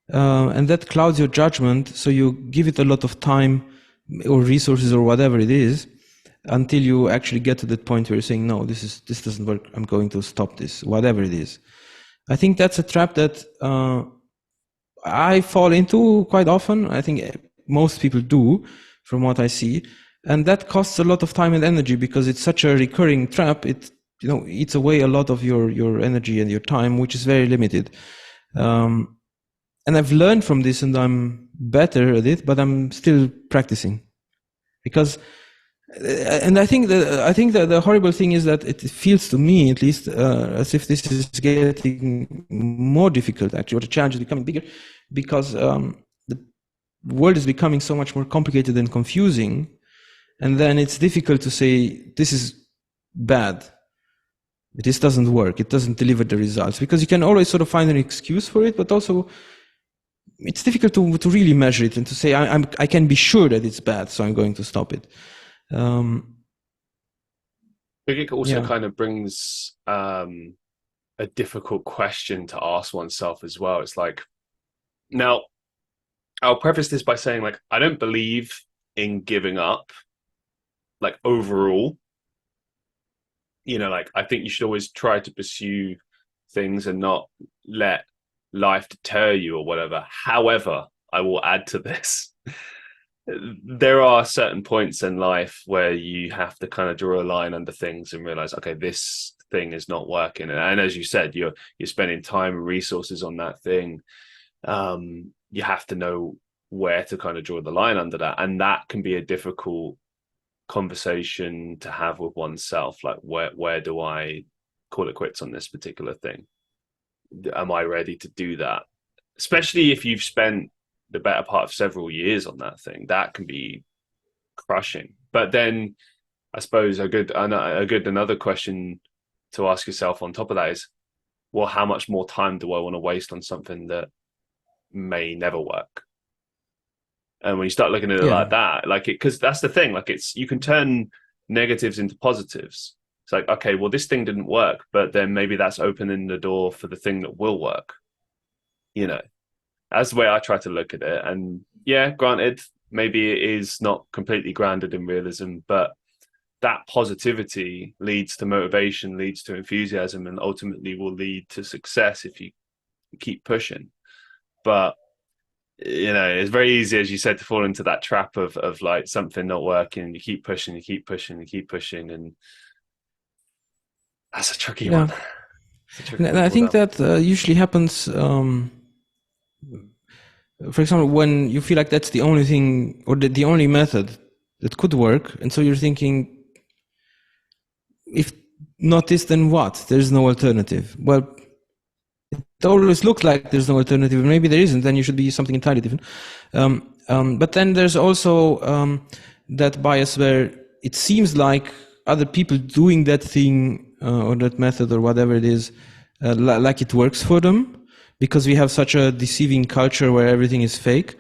Speaker 2: and that clouds your judgment. So you give it a lot of time or resources or whatever it is, until you actually get to that point where you're saying, no, this doesn't work. I'm going to stop this, whatever it is. I think that's a trap that I fall into quite often. I think most people do, from what I see. And that costs a lot of time and energy because it's such a recurring trap. It eats away a lot of your energy and your time, which is very limited. And I've learned from this, and I'm better at it, but I'm still practicing. Because, and I think that the horrible thing is that it feels to me, at least, as if this is getting more difficult. Actually, or the challenge is becoming bigger, because the world is becoming so much more complicated and confusing. And then it's difficult to say, this is bad. This doesn't work. It doesn't deliver the results. Because you can always sort of find an excuse for it, but also it's difficult to really measure it and to say, I can be sure that it's bad, so I'm going to stop it.
Speaker 1: I think it also kind of brings a difficult question to ask oneself as well. It's like, now, I'll preface this by saying, like, I don't believe in giving up. Like overall, like I think you should always try to pursue things and not let life deter you or whatever. However, I will add to this. There are certain points in life where you have to kind of draw a line under things and realize, okay, this thing is not working. And as you said, you're spending time and resources on that thing. You have to know where to kind of draw the line under that. And that can be a difficult conversation to have with oneself. Like, where do I call it quits on this particular thing? Am I ready to do that? Especially if you've spent the better part of several years on that thing, that can be crushing. But then I suppose another question to ask yourself on top of that is, well, how much more time do I want to waste on something that may never work? And when you start looking at it like that, because that's the thing, you can turn negatives into positives. It's like, okay, well, this thing didn't work, but then maybe that's opening the door for the thing that will work. That's the way I try to look at it. And yeah, granted, maybe it is not completely grounded in realism, but that positivity leads to motivation, leads to enthusiasm, and ultimately will lead to success if you keep pushing. But it's very easy, as you said, to fall into that trap of like something not working. You keep pushing, and that's a tricky one.
Speaker 2: And I think that usually happens. For example, when you feel like that's the only thing or the only method that could work, and so you're thinking, if not this, then what? There's no alternative. Well, it always looks like there's no alternative. Maybe there isn't, then you should be something entirely different. But then there's also that bias where it seems like other people doing that thing or that method or whatever it is, like it works for them, because we have such a deceiving culture where everything is fake.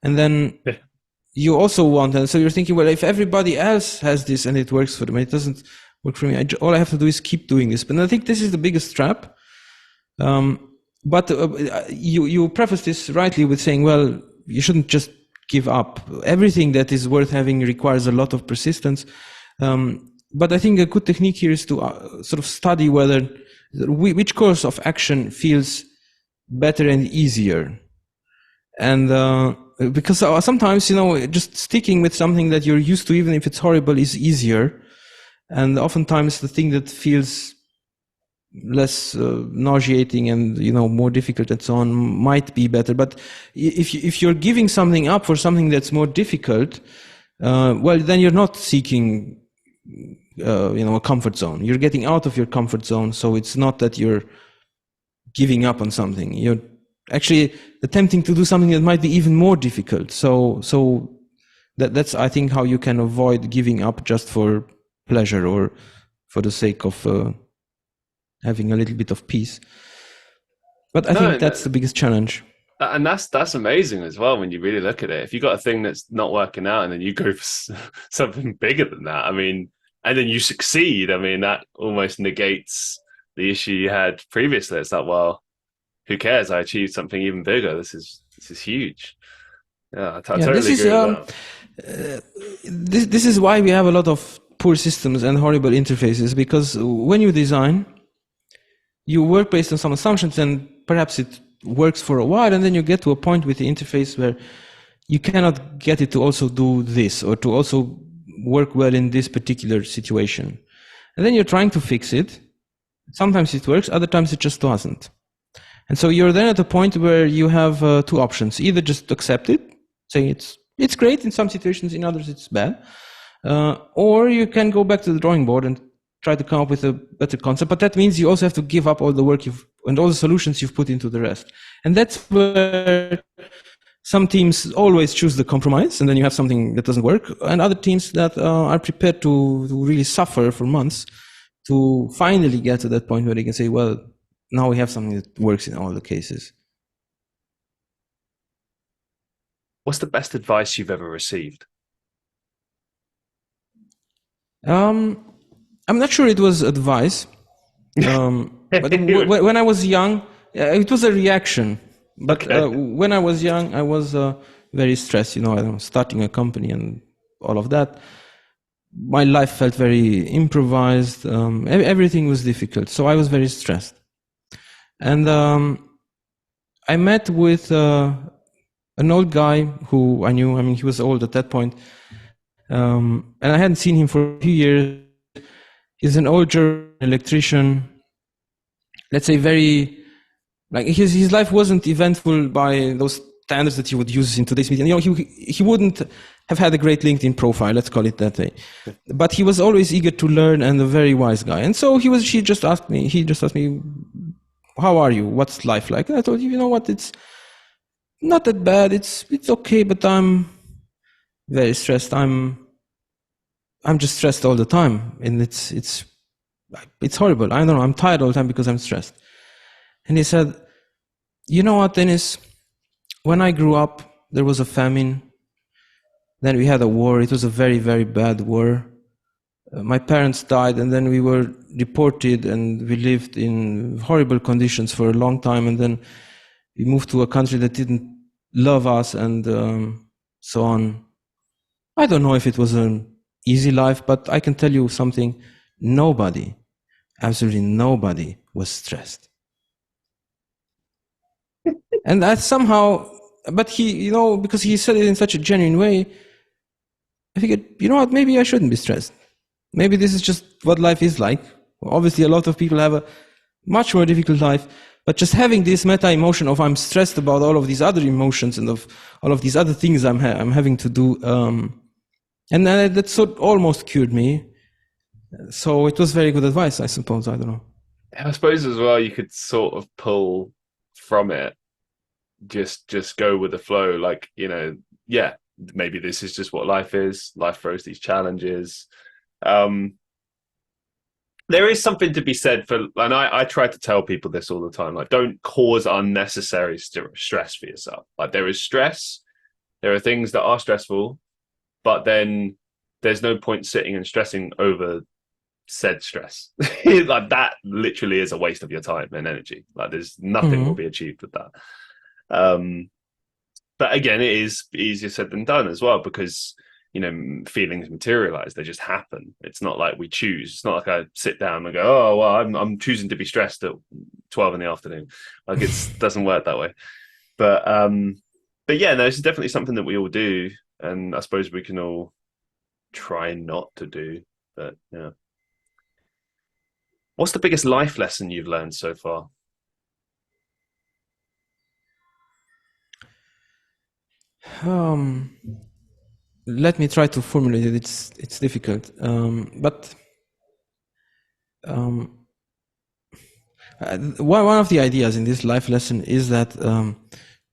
Speaker 2: And then you also want, and so you're thinking, well, if everybody else has this and it works for them, it doesn't work for me. All I have to do is keep doing this. But I think this is the biggest trap. But you preface this rightly with saying, well, you shouldn't just give up. Everything that is worth having requires a lot of persistence. But I think a good technique here is to sort of study which course of action feels better and easier. And because sometimes, just sticking with something that you're used to, even if it's horrible, is easier. And oftentimes the thing that feels less nauseating and more difficult and so on might be better. But if you're giving something up for something that's more difficult, well, then you're not seeking a comfort zone. You're getting out of your comfort zone. So it's not that you're giving up on something. You're actually attempting to do something that might be even more difficult. So that's, I think, how you can avoid giving up just for pleasure or for the sake of having a little bit of peace. But I
Speaker 1: No,
Speaker 2: think
Speaker 1: no,
Speaker 2: that's the biggest challenge.
Speaker 1: and that's amazing as well when you really look at it. If you got a thing that's not working out and then you go for something bigger than that, I mean, and then you succeed, I mean, that almost negates the issue you had previously. It's like, well, who cares? I achieved something even bigger. This is huge. Yeah, I
Speaker 2: Yeah, this
Speaker 1: totally
Speaker 2: is
Speaker 1: agree with that.
Speaker 2: this is why we have a lot of poor systems and horrible interfaces, because when you design, you work based on some assumptions, and perhaps it works for a while, and then you get to a point with the interface where you cannot get it to also do this or to also work well in this particular situation. And then you're trying to fix it. Sometimes it works, other times it just doesn't. And so you're then at a point where you have two options: either just accept it, say it's great in some situations, in others it's bad, or you can go back to the drawing board and try to come up with a better concept. But that means you also have to give up all the work and all the solutions you've put into the rest. And that's where some teams always choose the compromise, and then you have something that doesn't work, and other teams that are prepared to really suffer for months to finally get to that point where they can say, well, now we have something that works in all the cases.
Speaker 1: What's the best advice you've ever received?
Speaker 2: Um, I'm not sure it was advice, but when I was young, it was a reaction. But
Speaker 1: Okay.
Speaker 2: when I was young, I was very stressed. I was starting a company and all of that. My life felt very improvised. Everything was difficult, so I was very stressed. And I met with an old guy who I knew. I mean, he was old at that point, and I hadn't seen him for a few years. He's an old German electrician. Let's say very, like, his life wasn't eventful by those standards that you would use in today's media. He wouldn't have had a great LinkedIn profile, let's call it that way. But he was always eager to learn and a very wise guy. And so he just asked me, how are you? What's life like? And I told him, you know what, it's not that bad. It's okay, but I'm very stressed. I'm just stressed all the time, and it's horrible. I don't know. I'm tired all the time because I'm stressed. And he said, you know what, Dennis? When I grew up, there was a famine. Then we had a war. It was a very, very bad war. My parents died, and then we were deported, and we lived in horrible conditions for a long time. And then we moved to a country that didn't love us, and so on. I don't know if it was an easy life, but I can tell you something. Nobody, absolutely nobody, was stressed. And that somehow, but he, because he said it in such a genuine way, I figured, you know what, maybe I shouldn't be stressed. Maybe this is just what life is like. Obviously, a lot of people have a much more difficult life, but just having this meta emotion of I'm stressed about all of these other emotions and of all of these other things I'm having to do, and that sort of almost cured me. So it was very good advice, I suppose. I don't know.
Speaker 1: I suppose as well you could sort of pull from it, just go with the flow. Like, yeah, maybe this is just what life is. Life throws these challenges. Um, there is something to be said for, and I try to tell people this all the time, like, don't cause unnecessary stress for yourself. Like, there is stress, there are things that are stressful, but then there's no point sitting and stressing over said stress. Like, that literally is a waste of your time and energy. Like, there's nothing will be achieved with that. But again, it is easier said than done as well, because feelings materialize. They just happen. It's not like we choose. It's not like I sit down and go, oh well, I'm choosing to be stressed at 12 in the afternoon. Like, it doesn't work that way. But yeah, no, it's definitely something that we all do, and I suppose we can all try not to do. But yeah. What's the biggest life lesson you've learned so far?
Speaker 2: Um, Let me try to formulate it. It's difficult, but um, one of the ideas in this life lesson is that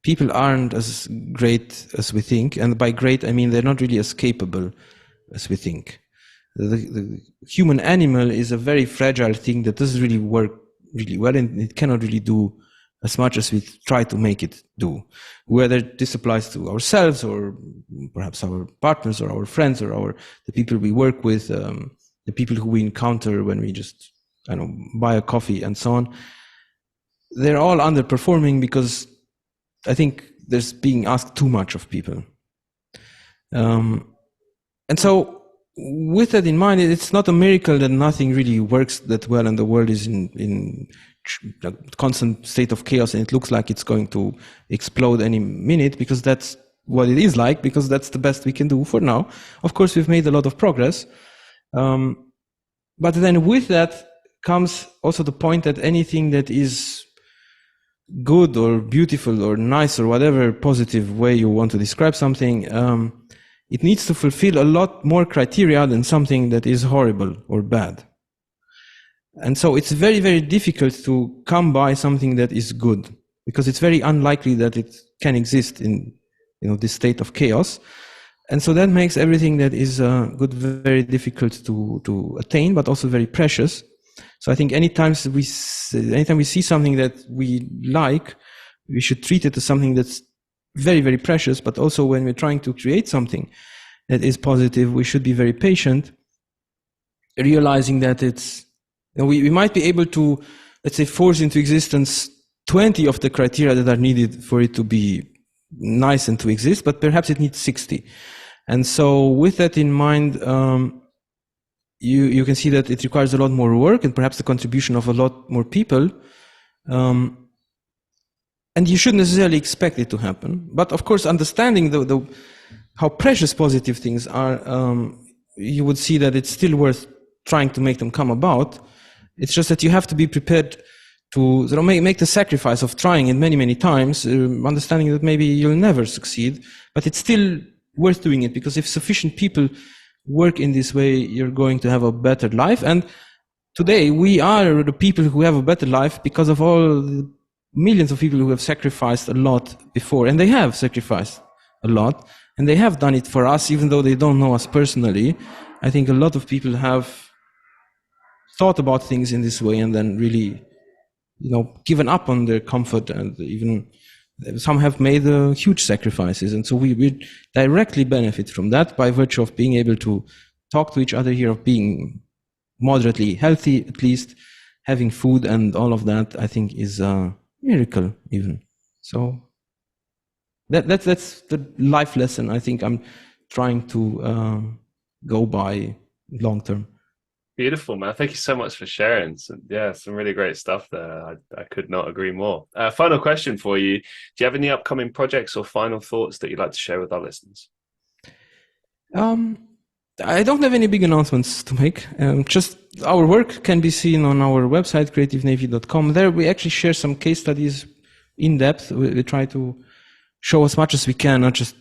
Speaker 2: people aren't as great as we think, and by great I mean they're not really as capable as we think. The human animal is a very fragile thing that doesn't really work really well, and it cannot really do as much as we try to make it do. Whether this applies to ourselves or perhaps our partners or our friends or the people we work with, the people who we encounter when we just, I don't know, buy a coffee and so on. They're all underperforming because I think there's being asked too much of people. And so with that in mind, it's not a miracle that nothing really works that well and the world is in a constant state of chaos and it looks like it's going to explode any minute, because that's what it is like, because that's the best we can do for now. Of course, we've made a lot of progress. But then with that comes also the point that anything that is good or beautiful or nice or whatever positive way you want to describe something, it needs to fulfill a lot more criteria than something that is horrible or bad. And so it's very, very difficult to come by something that is good, because it's very unlikely that it can exist in, this state of chaos. And so that makes everything that is good very difficult to attain, but also very precious. So I think anytime we see something that we like, we should treat it as something that's very, very precious. But also when we're trying to create something that is positive, we should be very patient, realizing that we might be able to, let's say, force into existence 20 of the criteria that are needed for it to be nice and to exist, but perhaps it needs 60. And so with that in mind, you can see that it requires a lot more work and perhaps the contribution of a lot more people. And you shouldn't necessarily expect it to happen. But of course, understanding how precious positive things are, you would see that it's still worth trying to make them come about. It's just that you have to be prepared to make the sacrifice of trying it many, many times, understanding that maybe you'll never succeed, but it's still worth doing it, because if sufficient people work in this way, you're going to have a better life. And today we are the people who have a better life because of all the millions of people who have sacrificed a lot before, and they have sacrificed a lot, and they have done it for us, even though they don't know us personally. I think a lot of people have thought about things in this way and then really, given up on their comfort, and even some have made huge sacrifices. And so we directly benefit from that by virtue of being able to talk to each other here, of being moderately healthy, at least having food and all of that. I think is a miracle even. So that's the life lesson I think I'm trying to go by long term.
Speaker 1: Beautiful, man. Thank you so much for sharing. Some really great stuff there. I could not agree more. Final question for you. Do you have any upcoming projects or final thoughts that you'd like to share with our listeners?
Speaker 2: I don't have any big announcements to make. Just our work can be seen on our website, creativenavy.com. There we actually share some case studies in depth. We try to show as much as we can, not just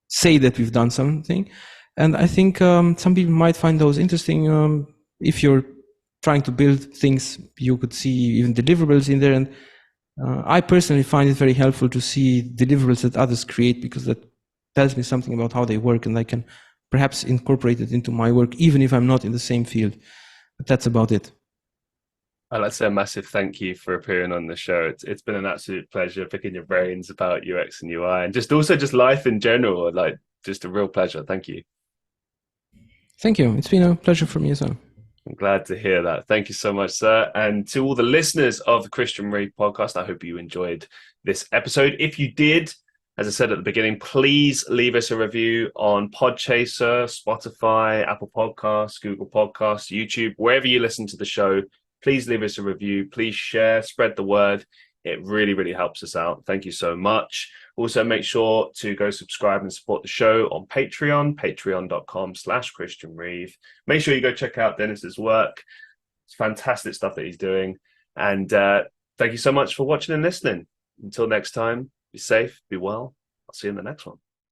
Speaker 2: say that we've done something. And I think some people might find those interesting. If you're trying to build things, you could see even deliverables in there. And I personally find it very helpful to see deliverables that others create, because that tells me something about how they work, and I can perhaps incorporate it into my work, even if I'm not in the same field. But that's about it.
Speaker 1: I'd like to say a massive thank you for appearing on the show. It's been an absolute pleasure picking your brains about UX and UI, and just life in general. Like, just a real pleasure. Thank you.
Speaker 2: Thank you. It's been a pleasure for me as well.
Speaker 1: I'm glad to hear that. Thank you so much, sir. And to all the listeners of the Christian Reeve podcast, I hope you enjoyed this episode. If you did, as I said at the beginning, please leave us a review on Podchaser, Spotify, Apple Podcasts, Google Podcasts, YouTube, wherever you listen to the show. Please leave us a review. Please share, spread the word. It really, really helps us out. Thank you so much. Also, make sure to go subscribe and support the show on Patreon, patreon.com/Christian Reeve. Make sure you go check out Dennis's work. It's fantastic stuff that he's doing. And thank you so much for watching and listening. Until next time, be safe, be well. I'll see you in the next one.